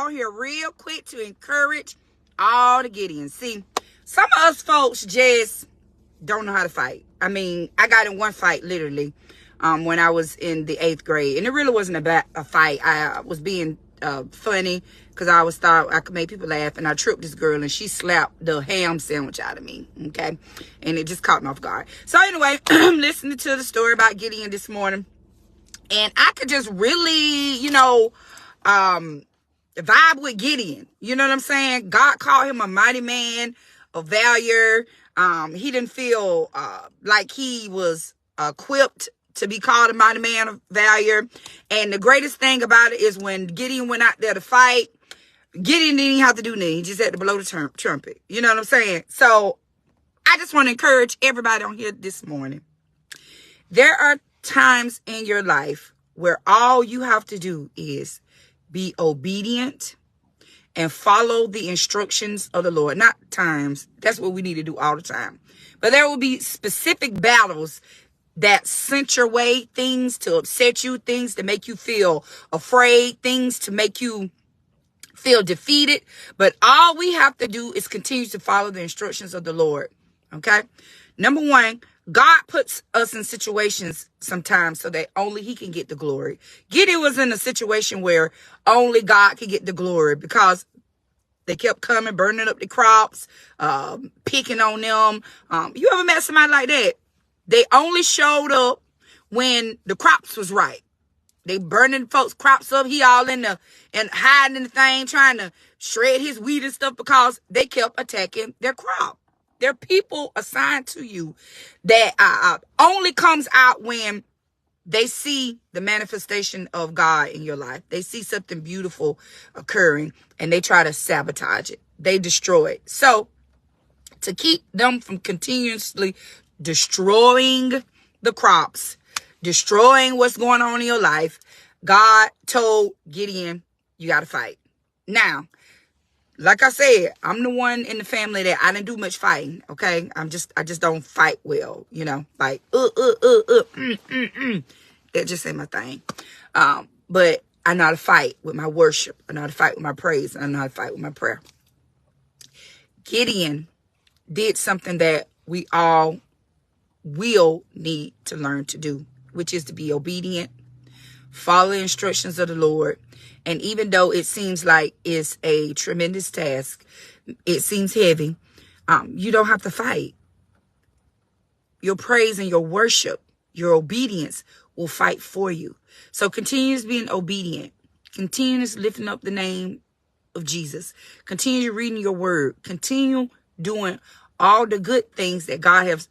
on here real quick to encourage all the Gideons. See, some of us folks just don't know how to fight. I mean, I got in one fight literally when I was in the 8th grade, and it really wasn't a fight. I was being funny because I always thought I could make people laugh, and I tripped this girl and she slapped the ham sandwich out of me. Okay, and it just caught me off guard. So anyway, I'm listening to the story about Gideon this morning, and I could just really, vibe with Gideon. You know what I'm saying? God called him a mighty man of valor. He didn't feel like he was equipped to be called a mighty man of valor. And the greatest thing about it is when Gideon went out there to fight, Gideon didn't even have to do anything. He just had to blow the trumpet. You know what I'm saying? So I just want to encourage everybody on here this morning. There are times in your life where all you have to do is be obedient and follow the instructions of the Lord. Not times. That's what we need to do all the time. But there will be specific battles that sent your way, things to upset you, things to make you feel afraid, things to make you feel defeated. But all we have to do is continue to follow the instructions of the Lord. Okay? Number one, God puts us in situations sometimes so that only he can get the glory. Gideon was in a situation where only God could get the glory because they kept coming, burning up the crops, picking on them. You ever met somebody like that? They only showed up when the crops was right. They burning folks' crops up. He all in the and hiding in the thing, trying to shred his wheat and stuff because they kept attacking their crop. There are people assigned to you that only comes out when they see the manifestation of God in your life. They see something beautiful occurring and they try to sabotage it. They destroy it. So to keep them from continuously destroying the crops, destroying what's going on in your life, God told Gideon, you got to fight. Now, like I said, I'm the one in the family that I didn't do much fighting. Okay. I just don't fight well, like, That just ain't my thing. But I know how to fight with my worship. I know how to fight with my praise. And I know how to fight with my prayer. Gideon did something that we all will need to learn to do, which is to be obedient, follow the instructions of the Lord. And even though it seems like it's a tremendous task, it seems heavy, you don't have to fight. Your praise and your worship, your obedience will fight for you. So continue being obedient. Continue lifting up the name of Jesus. Continue reading your word. Continue doing all the good things that God has,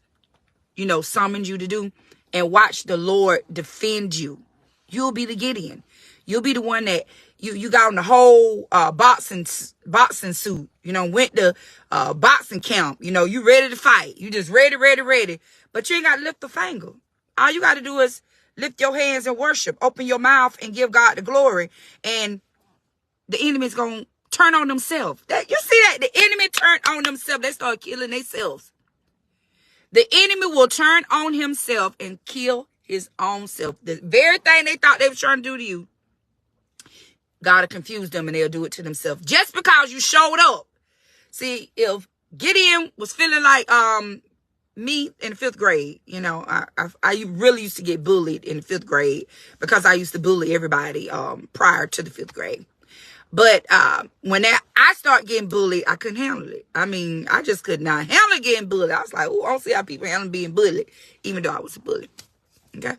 summoned you to do. And watch the Lord defend you. You'll be the Gideon. You'll be the one that you got on the whole boxing suit. Went to boxing camp. You ready to fight. You just ready. But you ain't got to lift a finger. All you got to do is lift your hands and worship. Open your mouth and give God the glory. And the enemy's going to turn on themselves. You see that? The enemy turned on themselves. They start killing themselves. The enemy will turn on himself and kill his own self. The very thing they thought they were trying to do to you, God will confuse them and they'll do it to themselves. Just because you showed up. See, if Gideon was feeling like me in the 5th grade, I really used to get bullied in the 5th grade because I used to bully everybody prior to the 5th grade. But when I started getting bullied, I couldn't handle it. I mean, I just could not handle getting bullied. I was like, I don't see how people handle being bullied, even though I was a bully. Okay?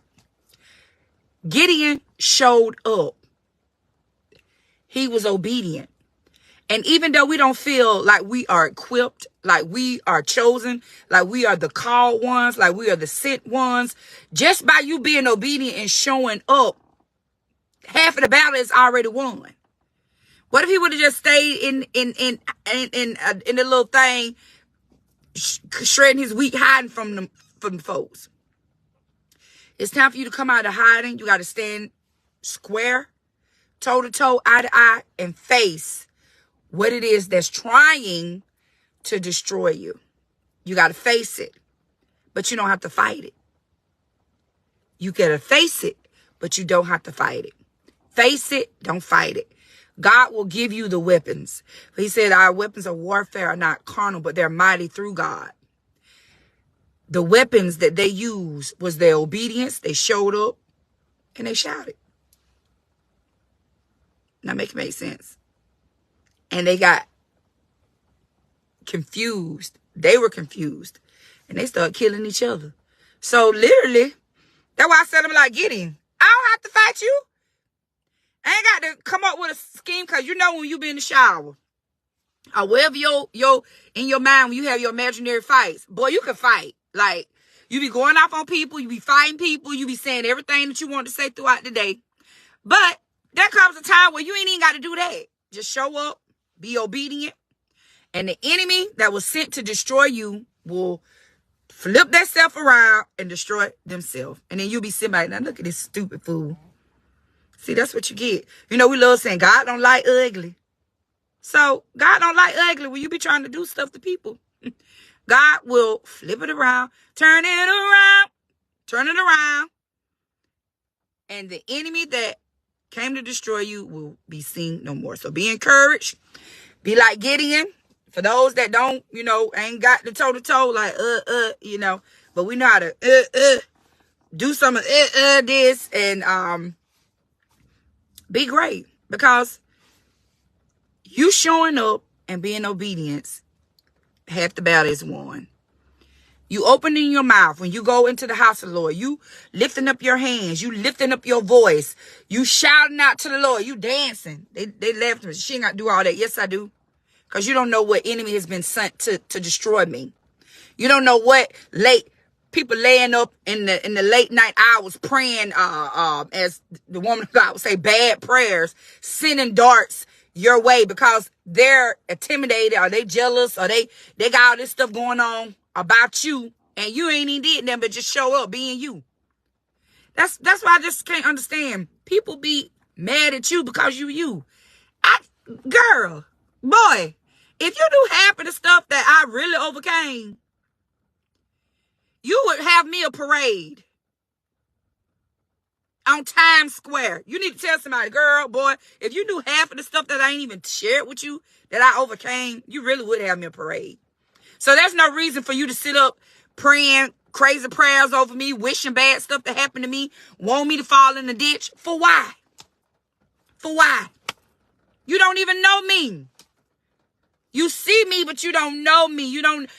Gideon showed up. He was obedient. And even though we don't feel like we are equipped, like we are chosen, like we are the called ones, like we are the sent ones, just by you being obedient and showing up, half of the battle is already won. What if he would have just stayed in the little thing, shredding his wheat, hiding from the folks? It's time for you to come out of hiding. You got to stand square, toe to toe, eye to eye, and face what it is that's trying to destroy you. You got to face it, but you don't have to fight it. You got to face it, but you don't have to fight it. Face it, don't fight it. God will give you the weapons. He said our weapons of warfare are not carnal, but they're mighty through God. The weapons that they used was their obedience. They showed up and they shouted. Now make it make sense. And they got confused. They were confused. And they started killing each other. So literally, that's why I said, I'm like, get him. I don't have to fight you. I ain't got to come up with a scheme, because you know when you be in the shower or wherever in your mind when you have your imaginary fights, boy, you can fight. Like, you be going off on people, you be fighting people, you be saying everything that you want to say throughout the day. But there comes a time where you ain't even got to do that. Just show up, be obedient, and the enemy that was sent to destroy you will flip that self around and destroy themselves. And then you'll be sitting back, now look at this stupid fool. See, that's what you get. You know, we love saying God don't like ugly. So God don't like ugly when you be trying to do stuff to people. God will flip it around, turn it around. And the enemy that came to destroy you will be seen no more. So be encouraged. Be like Gideon. For those that don't, ain't got the toe-to-toe, like, but we know how to, do some of this and, be great, because you showing up and being obedient, half the battle is won. You opening your mouth when you go into the house of the Lord. You lifting up your hands. You lifting up your voice. You shouting out to the Lord. You dancing. They laughed at me. She ain't got to do all that. Yes, I do. Because you don't know what enemy has been sent to destroy me. You don't know what people laying up in the late night hours praying, as the woman of God would say, bad prayers, sending darts your way because they're intimidated, or they jealous, or they got all this stuff going on about you, and you ain't even did nothing but just show up being you. That's why I just can't understand. People be mad at you because you. Girl, boy, if you knew half of the stuff that I really overcame, you would have me a parade on Times Square. You need to tell somebody, girl, boy, if you knew half of the stuff that I ain't even shared with you that I overcame, you really would have me a parade. So there's no reason for you to sit up praying crazy prayers over me, wishing bad stuff to happen to me, want me to fall in the ditch. For why? For why? You don't even know me. You see me, but you don't know me. You don't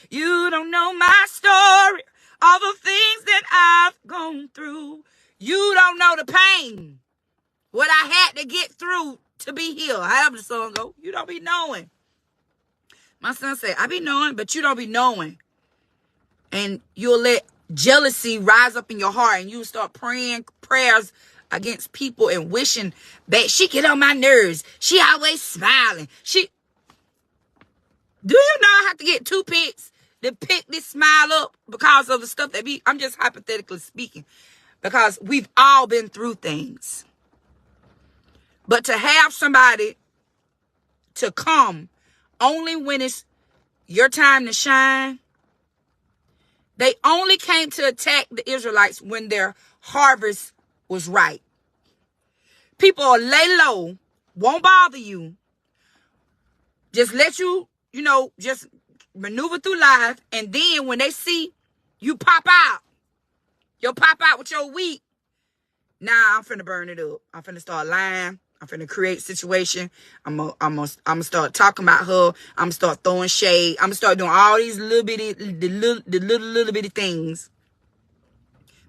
know my story. All the things that I've gone through. You don't know the pain. What I had to get through to be healed. However the song go. You don't be knowing. My son said, I be knowing, but you don't be knowing. And you'll let jealousy rise up in your heart. And you start praying prayers against people and wishing that she get on my nerves. She always smiling. Do you know I have to get toothpicks to pick this smile up because of the stuff that I'm just hypothetically speaking, because we've all been through things. But to have somebody to come only when it's your time to shine, they only came to attack the Israelites when their harvest was right. People will lay low, won't bother you, just let you, just maneuver through life. And then when they see you pop out, you'll pop out with your wheat. Nah, I'm finna burn it up. I'm finna start lying. I'm finna create a situation. I'm gonna start talking about her. I'm gonna start throwing shade. I'm gonna start doing all these little bitty things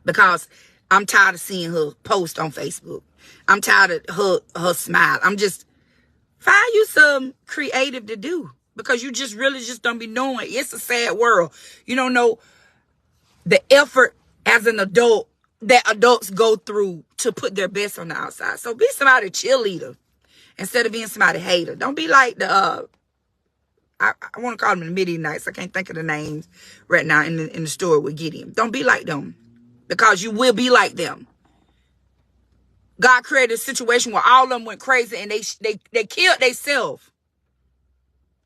because I'm tired of seeing her post on Facebook. I'm tired of her smile. I'm just find you some creative to do, because you just really just don't be knowing. It's a sad world. You don't know the effort as an adult that adults go through to put their best on the outside. So be somebody cheerleader instead of being somebody hater. Don't be like the I want to call them the Midianites. I can't think of the names right now in the story with Gideon. Don't be like them, because you will be like them. God created a situation where all of them went crazy and they killed themselves.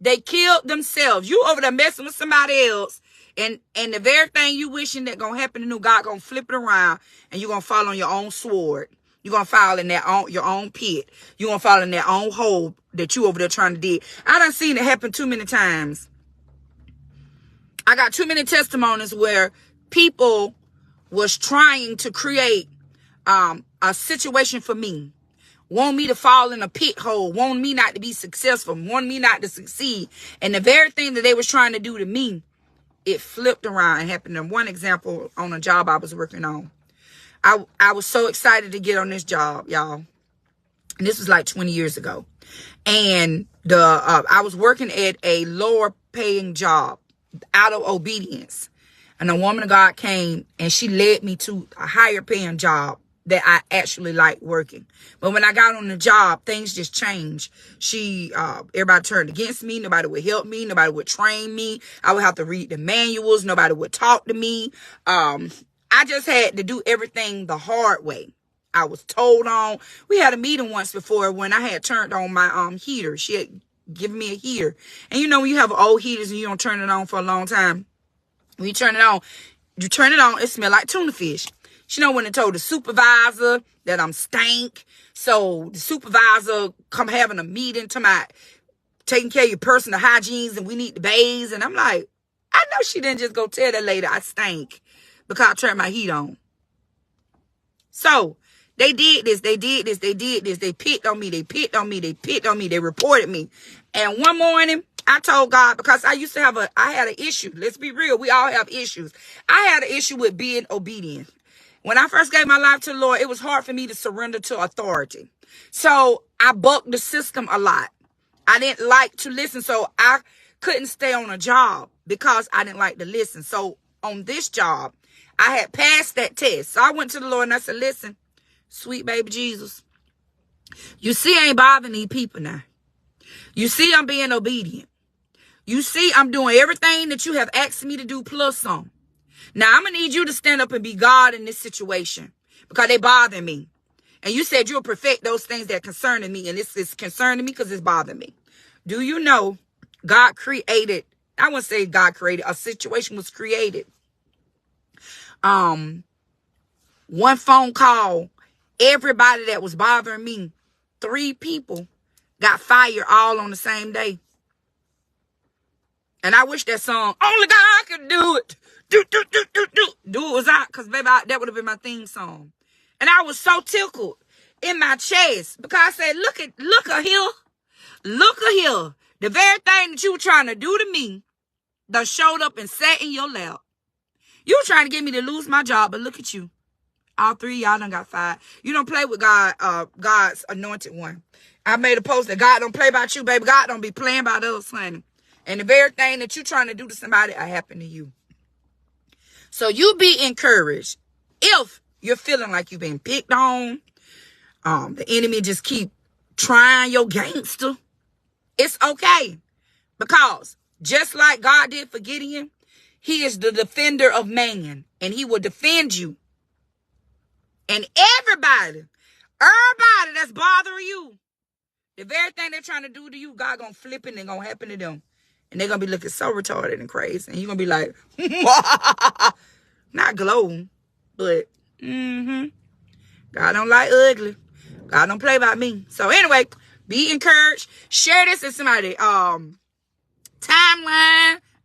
They killed themselves. You over there messing with somebody else, and the very thing you wishing that gonna happen to you, God gonna flip it around and you're gonna fall on your own sword. You're going to fall in your own pit. You're going to fall in that own hole that you over there trying to dig. I done seen it happen too many times. I got too many testimonies where people was trying to create a situation for me. Want me to fall in a pit hole. Want me not to be successful. Want me not to succeed. And the very thing that they was trying to do to me, it flipped around and happened. And one example on a job I was working on. I was so excited to get on this job, y'all. And this was like 20 years ago. And I was working at a lower paying job out of obedience. And a woman of God came and she led me to a higher paying job that I actually liked working. But when I got on the job, things just changed. Everybody turned against me. Nobody would help me. Nobody would train me. I would have to read the manuals. Nobody would talk to me. I just had to do everything the hard way. I was told on. We had a meeting once before when I had turned on my heater. She had given me a heater. And you know when you have old heaters and you don't turn it on for a long time, when you turn it on, it smells like tuna fish. She know when it told the supervisor that I'm stank. So the supervisor come having a meeting to my taking care of your personal hygiene and we need the bathes. And I'm like, I know she didn't just go tell that lady I stank because I turned my heat on. So they did this. They picked on me. They reported me. And one morning I told God, because I used to I had an issue. Let's be real. We all have issues. I had an issue with being obedient. When I first gave my life to the Lord, it was hard for me to surrender to authority. So I bucked the system a lot. I didn't like to listen. So I couldn't stay on a job because I didn't like to listen. So on this job, I had passed that test. So I went to the Lord and I said, listen, sweet baby Jesus, you see I ain't bothering these people now. You see I'm being obedient. You see I'm doing everything that you have asked me to do plus some. Now, I'm going to need you to stand up and be God in this situation because they bother me. And you said you'll perfect those things that concerning me. And this is concerning me because it's bothering me. Do you know God created, I wouldn't say God created, a situation was created. One phone call, everybody that was bothering me, 3 people got fired all on the same day. And I wish that song, only God could do it. Do it was out, because baby, that would have been my theme song. And I was so tickled in my chest because I said, look at here. The very thing that you were trying to do to me, that showed up and sat in your lap. You were trying to get me to lose my job, but look at you. All 3 of y'all done got fired. You don't play with God, God's anointed one. I made a post that God don't play about you, baby. God don't be playing about us, honey. And the very thing that you trying to do to somebody will happen to you. So you be encouraged. If you're feeling like you've been picked on, the enemy just keep trying your gangster, it's okay. Because just like God did for Gideon, he is the defender of man. And he will defend you. And everybody that's bothering you, the very thing they're trying to do to you, God gonna flip it and gonna happen to them. And they're going to be looking so retarded and crazy. And you're going to be like, not glowing, but, God don't like ugly. God don't play about me. So anyway, be encouraged. Share this in somebody, timeline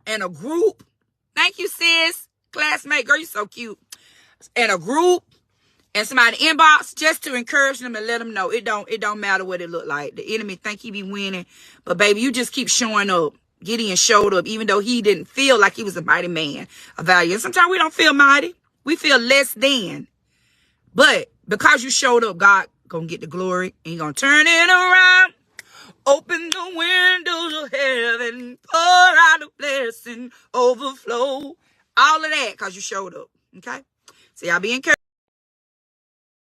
and a group. Thank you, sis. Classmate, girl, you so cute. And a group and somebody inbox just to encourage them and let them know it don't matter what it look like. The enemy think he be winning. But baby, you just keep showing up. Gideon showed up even though he didn't feel like he was a mighty man of value. And sometimes we don't feel mighty. We feel less than. But because you showed up, God gonna get the glory. And he gonna turn it around. Open the windows of heaven. Pour out a blessing. Overflow. All of that because you showed up. Okay? So y'all be encouraged.